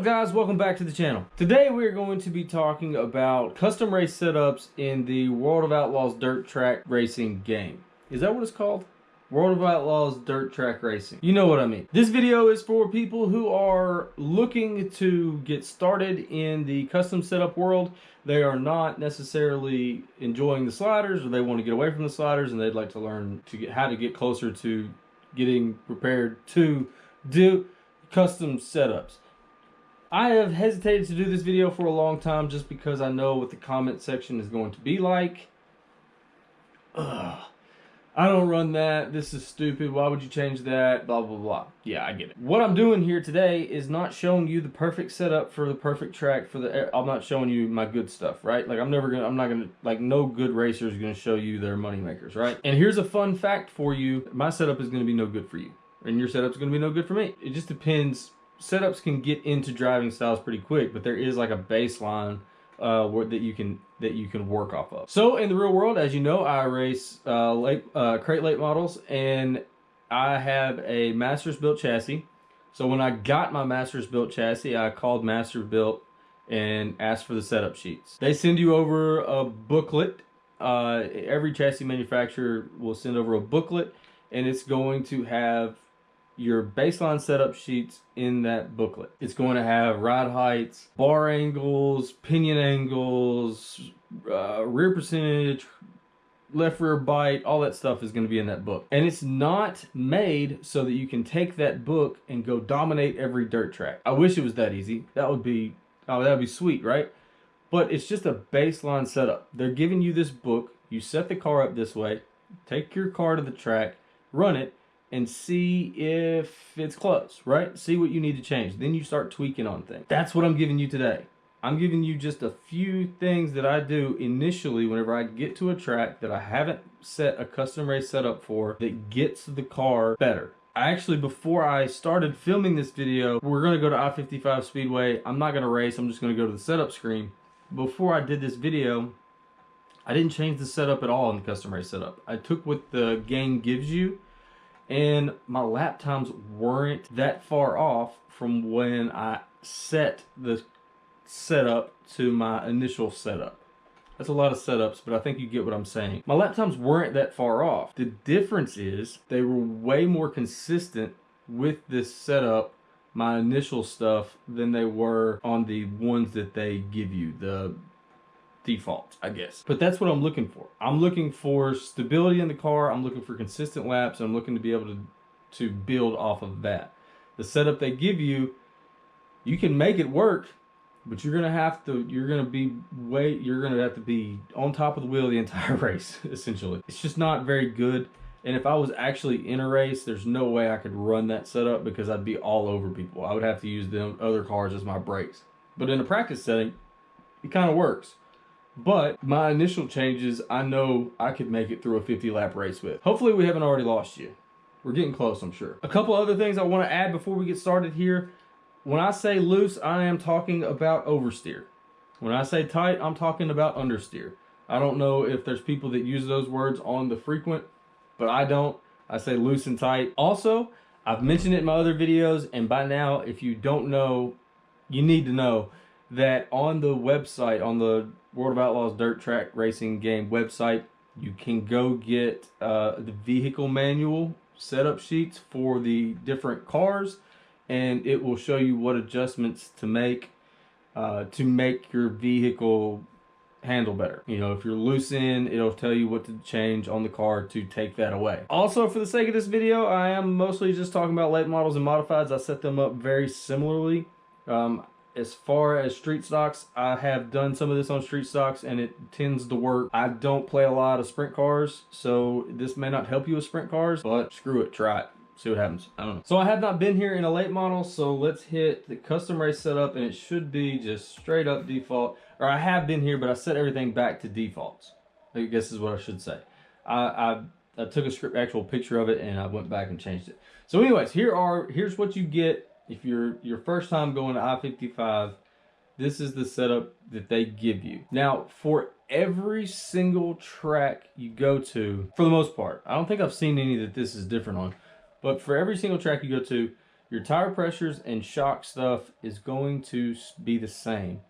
up guys, welcome back to the channel. Today we're going to be talking about custom race setups in the World of Outlaws dirt track racing game. Is that what it's called? World of Outlaws dirt track racing. You know what I mean. This video is for people who are looking to get started in the custom setup world. They are not necessarily enjoying the sliders, or they want to get away from the sliders and they'd like to learn how to get closer to getting prepared to do custom setups. I have hesitated to do this video for a long time just because I know what the comment section is going to be like. I don't run that. This is stupid. Why would you change that? Blah, blah, blah. Yeah, I get it. What I'm doing here today is not showing you the perfect setup for the perfect track for the... I'm not showing you my good stuff, right? Like, I'm not gonna, like, no good racer is gonna show you their money makers, right? And here's a fun fact for you. My setup is gonna be no good for you. And your setup's gonna be no good for me. It just depends. Setups can get into driving styles pretty quick, but there is like a baseline that you can work off of. So in the real world, as you know, I race crate late models, and I have a Masters built chassis. So when I got my Masters built chassis, I called Masters Built and asked for the setup sheets. They send you over a booklet. Every chassis manufacturer will send over a booklet, and it's going to have your baseline setup sheets in that booklet. It's going to have ride heights, bar angles, pinion angles, rear percentage, left rear bite, all that stuff is going to be in that book. And it's not made so that you can take that book and go dominate every dirt track. I wish it was that easy. That would be, oh, that would be sweet, right? But it's just a baseline setup. They're giving you this book. You set the car up this way, take your car to the track, run it, and see if it's close, right? See what you need to change. Then you start tweaking on things. That's what I'm giving you today. I'm giving you just a few things that I do initially whenever I get to a track that I haven't set a custom race setup for that gets the car better. Actually, before I started filming this video, we're gonna go to I-55 Speedway. I'm not gonna race, I'm just gonna go to the setup screen. Before I did this video, I didn't change the setup at all in the custom race setup. I took what the game gives you, and my lap times weren't that far off from when I set the setup to my initial setup. That's a lot of setups, but I think you get what I'm saying. My lap times weren't that far off. The difference is they were way more consistent with this setup, my initial stuff, than they were on the ones that they give you, the default, I guess. But that's what I'm looking for. I'm looking for stability in the car. I'm looking for consistent laps. And I'm looking to be able to build off of that. The setup they give you, you can make it work, but you're gonna have to be on top of the wheel the entire race, essentially. It's just not very good. And if I was actually in a race, there's no way I could run that setup because I'd be all over people. I would have to use them other cars as my brakes. But in a practice setting, it kind of works. But my initial changes, I know I could make it through a 50-lap race with. Hopefully we haven't already lost you. We're getting close, I'm sure. A couple other things I want to add before we get started here. When I say loose, I am talking about oversteer. When I say tight, I'm talking about understeer. I don't know if there's people that use those words on the frequent, but I don't. I say loose and tight. Also, I've mentioned it in my other videos, and by now, if you don't know, you need to know that on the website, on the World of Outlaws dirt track racing game website, you can go get the vehicle manual setup sheets for the different cars, and it will show you what adjustments to make your vehicle handle better. You know, if you're loose in, it'll tell you what to change on the car to take that away. Also, for the sake of this video, I am mostly just talking about late models and modifieds. I set them up very similarly. As far as street stocks, I have done some of this on street stocks and it tends to work. I don't play a lot of sprint cars, so this may not help you with sprint cars, but screw it, try it. See what happens. I don't know. So I have not been here in a late model, so let's hit the custom race setup, and it should be just straight up default. Or I have been here, but I set everything back to defaults, I guess is what I should say. I took a actual picture of it and I went back and changed it. So anyways, here's what you get. If you're your first time going to I-55, this is the setup that they give you. Now, for every single track you go to, for the most part, I don't think I've seen any that this is different on, but for every single track you go to, Your tire pressures and shock stuff is going to be the same.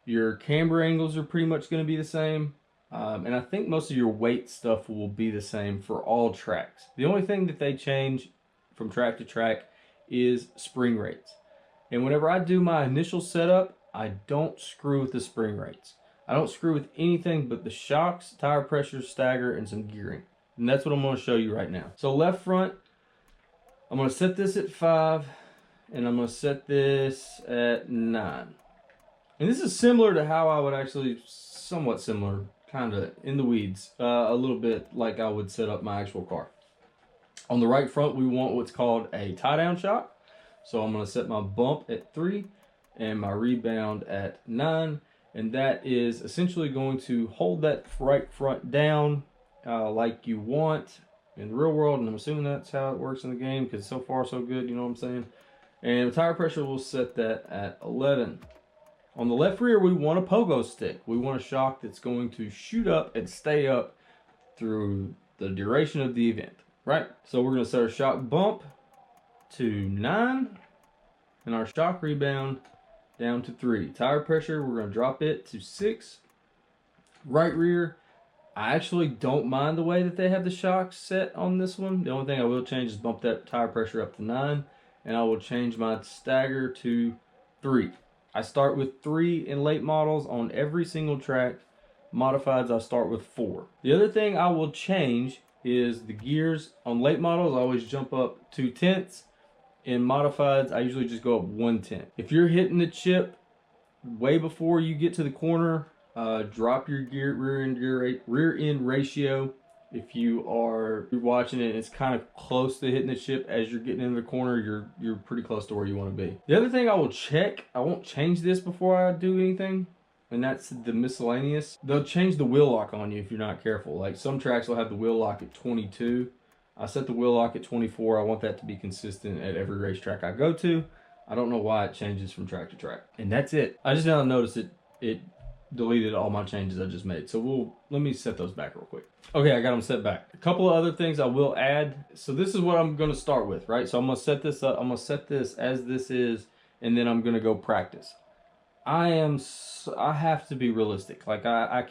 Your camber angles are pretty much going to be the same. And I think most of your weight stuff will be the same for all tracks. The only thing that they change from track to track is spring rates. And whenever I do my initial setup, I don't screw with the spring rates. I don't screw with anything but the shocks, tire pressure, stagger, and some gearing. And that's what I'm going to show you right now. So left front, I'm going to set this at 5, and I'm going to set this at 9. And this is similar to how I would actually, somewhat similar, kind of in the weeds, a little bit like I would set up my actual car. On the right front, we want what's called a tie-down shock. So I'm going to set my bump at 3 and my rebound at 9. And that is essentially going to hold that right front down like you want in the real world. And I'm assuming that's how it works in the game because so far so good, you know what I'm saying? And the tire pressure, we'll set that at 11. On the left rear, we want a pogo stick. We want a shock that's going to shoot up and stay up through the duration of the event, right? So we're going to set our shock bump to 9 and our shock rebound down to 3. Tire pressure, we're going to drop it to 6. Right rear, I actually don't mind the way that they have the shocks set on this one. The only thing I will change is bump that tire pressure up to 9, and I will change my stagger to 3. I start with 3 in late models on every single track. Modifieds, I start with 4. The other thing I will change is the gears. On late models, I always jump up 2/10. In modifieds, I usually just go up 1/10. If you're hitting the chip way before you get to the corner, drop your rear end ratio. If you are watching it, it's kind of close to hitting the chip as you're getting into the corner. You're pretty close to where you want to be. The other thing I will check, I won't change this before I do anything, and that's the miscellaneous. They'll change the wheel lock on you if you're not careful. Like some tracks will have the wheel lock at 22. I set the wheel lock at 24. I want that to be consistent at every racetrack I go to. I don't know why it changes from track to track. And that's it. I just now noticed it deleted all my changes I just made. So let me set those back real quick. Okay, I got them set back. A couple of other things I will add. So this is what I'm going to start with, right? So I'm going to set this up. I'm going to set this as this is, and then I'm going to go practice. I have to be realistic. Like I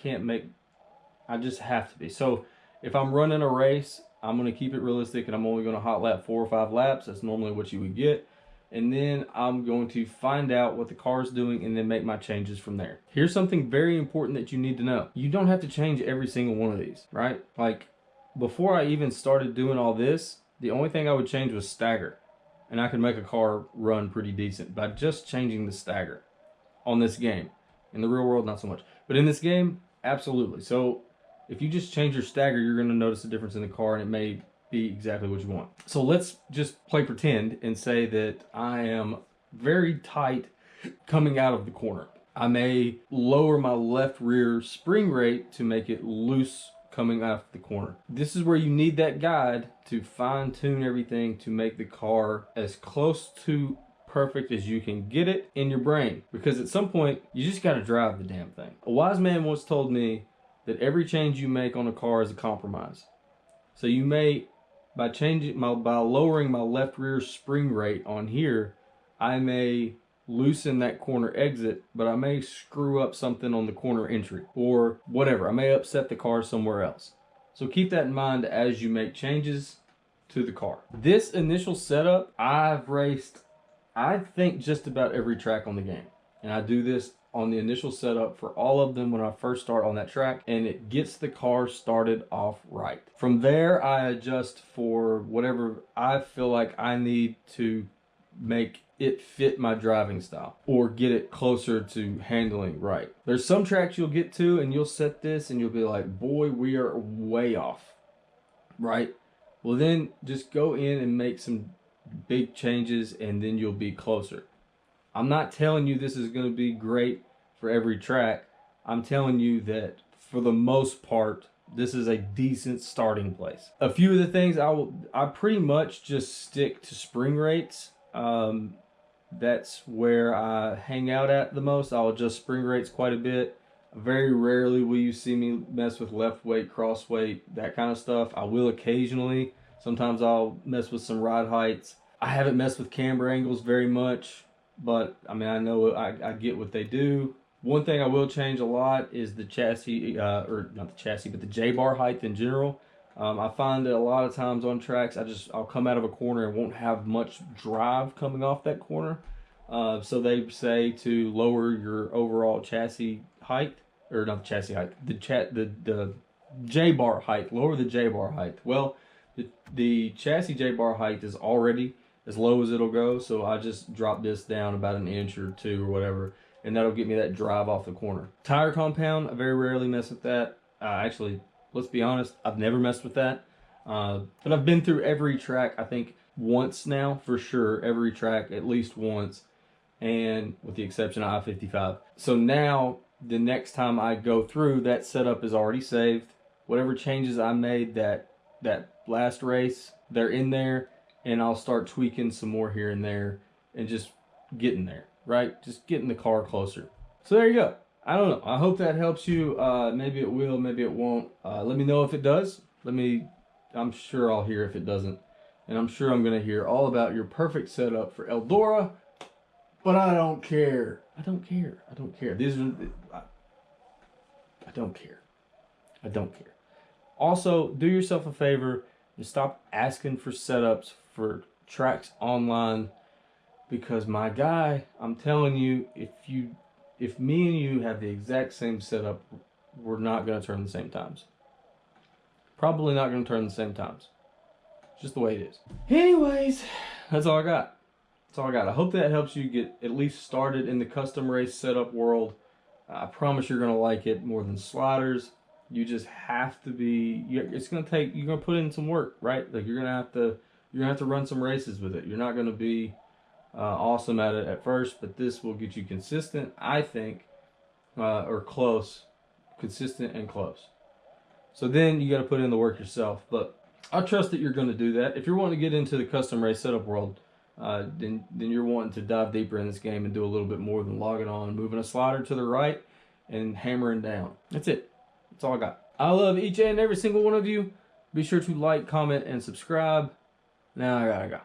just have to be. So if I'm running a race, I'm going to keep it realistic, and I'm only going to hot lap 4 or 5 laps. That's normally what you would get. And then I'm going to find out what the car is doing and then make my changes from there. Here's something very important that you need to know. You don't have to change every single one of these, right? Like, before I even started doing all this, the only thing I would change was stagger. And I could make a car run pretty decent by just changing the stagger on this game. In the real world, not so much. But in this game, absolutely. So if you just change your stagger, you're going to notice a difference in the car, and it may be exactly what you want. So let's just play pretend and say that I am very tight coming out of the corner. I may lower my left rear spring rate to make it loose coming out of the corner. This is where you need that guide to fine tune everything to make the car as close to perfect as you can get it in your brain. Because at some point, you just got to drive the damn thing. A wise man once told me that every change you make on a car is a compromise. So you may, by lowering my left rear spring rate on here, I may loosen that corner exit, but I may screw up something on the corner entry or whatever. I may upset the car somewhere else. So keep that in mind as you make changes to the car. This initial setup, I've raced, I think, just about every track on the game. And I do this on the initial setup for all of them when I first start on that track, and it gets the car started off right. From there, I adjust for whatever I feel like I need to make it fit my driving style or get it closer to handling right. There's some tracks you'll get to and you'll set this and you'll be like, boy, we are way off, right? Well, then just go in and make some big changes and then you'll be closer. I'm not telling you this is going to be great for every track. I'm telling you that for the most part, this is a decent starting place. A few of the things I pretty much just stick to spring rates. That's where I hang out at the most. I'll adjust spring rates quite a bit. Very rarely will you see me mess with left weight, cross weight, that kind of stuff. I will occasionally. Sometimes I'll mess with some ride heights. I haven't messed with camber angles very much, but I mean, I know I get what they do. One thing I will change a lot is the chassis, or not the chassis, but the J-bar height in general. I find that a lot of times on tracks, I'll come out of a corner and won't have much drive coming off that corner. So they say to lower your overall chassis height, or not the chassis height, the J-bar height, lower the J-bar height. Well, the chassis J-bar height is already as low as it'll go, so I just drop this down about an inch or two or whatever, and that'll get me that drive off the corner. Tire compound, I very rarely mess with that. Actually, let's be honest, I've never messed with that. But I've been through every track, I think, once now, for sure. Every track at least once, and with the exception of I-55. So now, the next time I go through, that setup is already saved. Whatever changes I made that last race, they're in there, and I'll start tweaking some more here and there, and just getting there, right? Just getting the car closer. So there you go. I don't know. I hope that helps you. Maybe it will, maybe it won't. Let me know if it does. I'm sure I'll hear if it doesn't. And I'm sure I'm going to hear all about your perfect setup for Eldora. But I don't care. I don't care. I don't care. I don't care. I don't care. Also, do yourself a favor and stop asking for setups for tracks online, because my guy, I'm telling you, if me and you have the exact same setup, we're not going to turn the same times. Probably not going to turn the same times. It's just the way it is. Anyways, that's all I got. That's all I got. I hope that helps you get at least started in the custom race setup world. I promise you're going to like it more than sliders. You just have to be, it's going to take, you're going to put in some work, right? Like you're going to have to run some races with it. You're not going to be awesome at it at first, but this will get you consistent, I think, or close, consistent and close. So then you got to put in the work yourself, but I trust that you're going to do that. If you're wanting to get into the custom race setup world, then you're wanting to dive deeper in this game and do a little bit more than logging on, moving a slider to the right, and hammering down. That's it. That's all I got. I love each and every single one of you. Be sure to like, comment, and subscribe. Now I gotta go.